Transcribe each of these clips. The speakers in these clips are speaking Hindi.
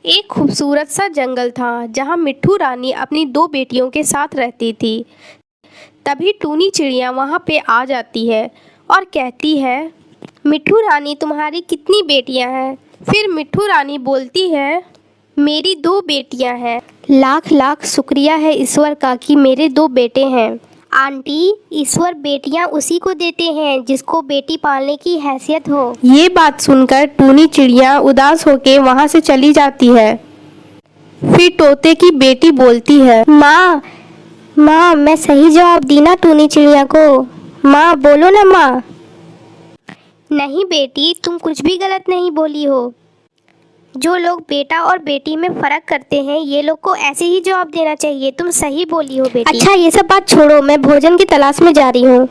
एक खूबसूरत सा जंगल था जहाँ मिट्ठू रानी अपनी दो बेटियों के साथ रहती थी। तभी टूनी चिड़िया वहाँ पे आ जाती है और कहती है, मिट्ठू रानी तुम्हारी कितनी बेटियाँ हैं? फिर मिट्ठू रानी बोलती है, मेरी दो बेटियाँ हैं। लाख लाख शुक्रिया है ईश्वर का कि मेरे दो बेटे हैं। आंटी, ईश्वर बेटियां उसी को देते हैं जिसको बेटी पालने की हैसियत हो। ये बात सुनकर टूनी चिड़िया उदास होकर वहाँ से चली जाती है। फिर तोते की बेटी बोलती है, माँ माँ मैं सही जवाब दी ना टूनी चिड़िया को? माँ बोलो ना माँ। नहीं बेटी, तुम कुछ भी गलत नहीं बोली हो। जो लोग बेटा और बेटी में फ़र्क करते हैं ये लोग को ऐसे ही जवाब देना चाहिए। तुम सही बोली हो बेटी। अच्छा ये सब बात छोड़ो, मैं भोजन की तलाश में जा रही हूँ।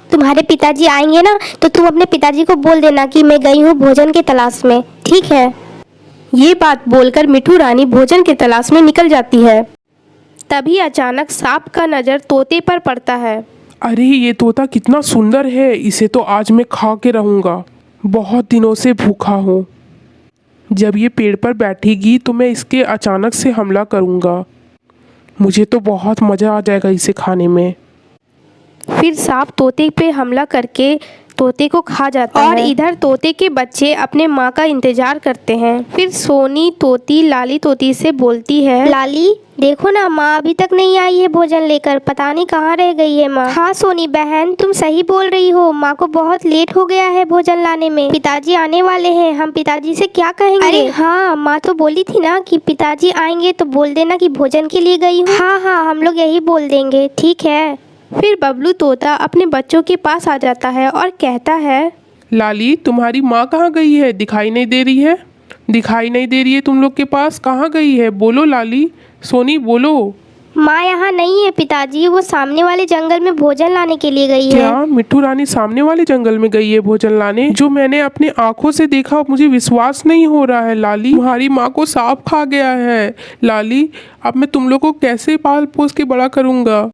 तुम्हारे पिताजी आएंगे ना तो तुम अपने पिताजी को बोल देना कि मैं गई हूँ भोजन की तलाश में, ठीक है? ये बात बोलकर मिट्ठू रानी भोजन की तलाश में निकल जाती है। तभी अचानक सांप का नज़र तोते पर पड़ता है। अरे ये तोता कितना सुंदर है, इसे तो आज मैं खा के रहूँगा। बहुत दिनों से भूखा हूँ। जब ये पेड़ पर बैठेगी तो मैं इसके अचानक से हमला करूँगा। मुझे तो बहुत मज़ा आ जाएगा इसे खाने में। फिर सांप तोते पे हमला करके तोते को खा जाता है और इधर तोते के बच्चे अपने माँ का इंतजार करते हैं। फिर सोनी तोती लाली तोती से बोलती है, लाली देखो ना माँ अभी तक नहीं आई है भोजन लेकर, पता नहीं कहाँ रह गई है माँ। हाँ सोनी बहन तुम सही बोल रही हो, माँ को बहुत लेट हो गया है भोजन लाने में। पिताजी आने वाले हैं, हम पिताजी से क्या कहेंगे? अरे हाँ, माँ तो बोली थी ना कि पिताजी आएंगे तो बोल देना कि भोजन के लिए गई हूँ। हाँ हाँ हम लोग यही बोल देंगे, ठीक है। फिर बबलू तोता अपने बच्चों के पास आ जाता है और कहता है, लाली तुम्हारी माँ कहाँ गई है? दिखाई नहीं दे रही है, दिखाई नहीं दे रही है तुम लोग के पास, कहाँ गई है? बोलो लाली, सोनी बोलो। माँ यहाँ नहीं है पिताजी, वो सामने वाले जंगल में भोजन लाने के लिए गई है। क्या मिट्ठू रानी सामने वाले जंगल में गई है भोजन लाने? जो मैंने अपने आंखों से देखा मुझे विश्वास नहीं हो रहा है। लाली तुम्हारी माँ को सांप खा गया है। लाली अब मैं तुम लोग को कैसे पाल पोस के बड़ा करूँगा?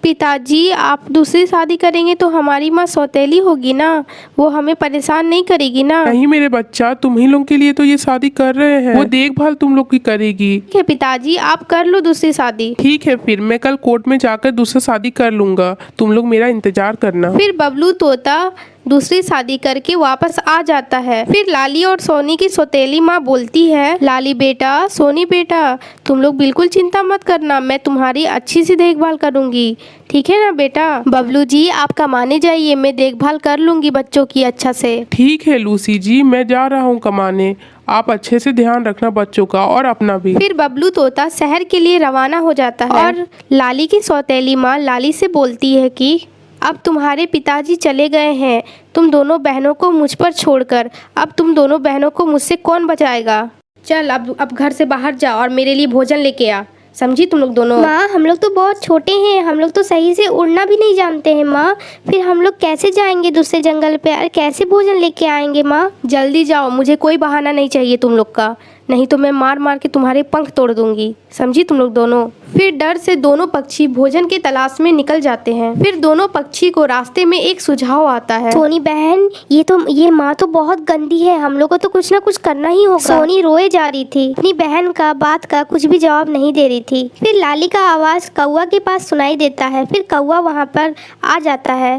पिताजी आप दूसरी शादी करेंगे तो हमारी माँ सौतेली होगी ना, वो हमें परेशान नहीं करेगी ना। नहीं मेरे बच्चा, तुम ही लोग के लिए तो ये शादी कर रहे हैं, वो देखभाल तुम लोग की करेगी। ठीक है पिताजी आप कर लो दूसरी शादी। ठीक है फिर मैं कल कोर्ट में जाकर दूसरा शादी कर लूंगा, तुम लोग मेरा इंतजार करना। फिर बबलू तोता दूसरी शादी करके वापस आ जाता है। फिर लाली और सोनी की सौतेली माँ बोलती है, लाली बेटा सोनी बेटा तुम लोग बिल्कुल चिंता मत करना, मैं तुम्हारी अच्छी सी देखभाल करूँगी, ठीक है ना बेटा? बबलू जी आप कमाने जाइए, मैं देखभाल कर लूँगी बच्चों की अच्छा से। ठीक है लूसी जी, मैं जा रहा हूँ कमाने, आप अच्छे से ध्यान रखना बच्चों का और अपना भी। फिर बबलू तोता शहर के लिए रवाना हो जाता है और लाली की सौतेली माँ लाली से बोलती है कि अब तुम्हारे पिताजी चले गए हैं, तुम दोनों बहनों को मुझ पर छोड़कर, अब तुम दोनों बहनों को मुझसे कौन बचाएगा? चल अब घर से बाहर जा और मेरे लिए भोजन लेके आ, समझी तुम लोग दोनों? माँ हम लोग तो बहुत छोटे हैं, हम लोग तो सही से उड़ना भी नहीं जानते हैं माँ, फिर हम लोग कैसे जाएंगे दूसरे जंगल पे और कैसे भोजन लेके आएंगे माँ? जल्दी जाओ, मुझे कोई बहाना नहीं चाहिए तुम लोग का, नहीं तो मैं मार मार के तुम्हारे पंख तोड़ दूंगी, समझी तुम लोग दोनों? फिर डर से दोनों पक्षी भोजन की तलाश में निकल जाते हैं। फिर दोनों पक्षी को रास्ते में एक सुझाव आता है, सोनी बहन ये माँ तो बहुत गंदी है, हम लोग को तो कुछ ना कुछ करना ही होगा। सोनी रोए जा रही थी, अपनी बहन का बात का कुछ भी जवाब नहीं दे रही थी। फिर लाली का आवाज कौवा के पास सुनाई देता है। फिर कौवा वहाँ पर आ जाता है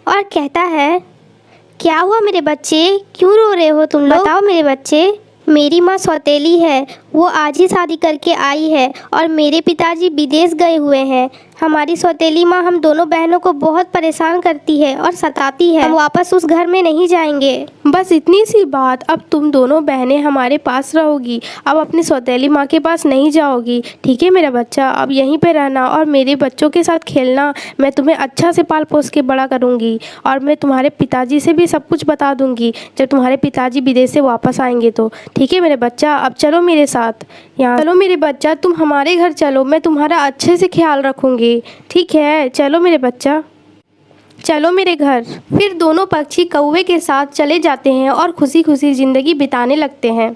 और कहता है, क्या हुआ मेरे बच्चे, क्यों रो रहे हो तुम लोग? बताओ मेरे बच्चे। मेरी माँ सौतेली है, वो आज ही शादी करके आई है और मेरे पिताजी विदेश गए हुए हैं। हमारी सौतेली माँ हम दोनों बहनों को बहुत परेशान करती है और सताती है, हम वापस उस घर में नहीं जाएंगे। बस इतनी सी बात, अब तुम दोनों बहनें हमारे पास रहोगी, अब अपनी सौतेली माँ के पास नहीं जाओगी, ठीक है मेरा बच्चा? अब यहीं पे रहना और मेरे बच्चों के साथ खेलना, मैं तुम्हें अच्छा से पाल पोस के बड़ा करूँगी और मैं तुम्हारे पिताजी से भी सब कुछ बता दूँगी जब तुम्हारे पिताजी विदेश से वापस आएंगे तो, ठीक है मेरे बच्चा? अब चलो मेरे साथ यहाँ, चलो मेरे बच्चा तुम हमारे घर चलो, मैं तुम्हारा अच्छे से ख्याल रखूँगी, ठीक है? चलो मेरे बच्चा, चलो मेरे घर। फिर दोनों पक्षी कौवे के साथ चले जाते हैं और खुशी खुशी ज़िंदगी बिताने लगते हैं।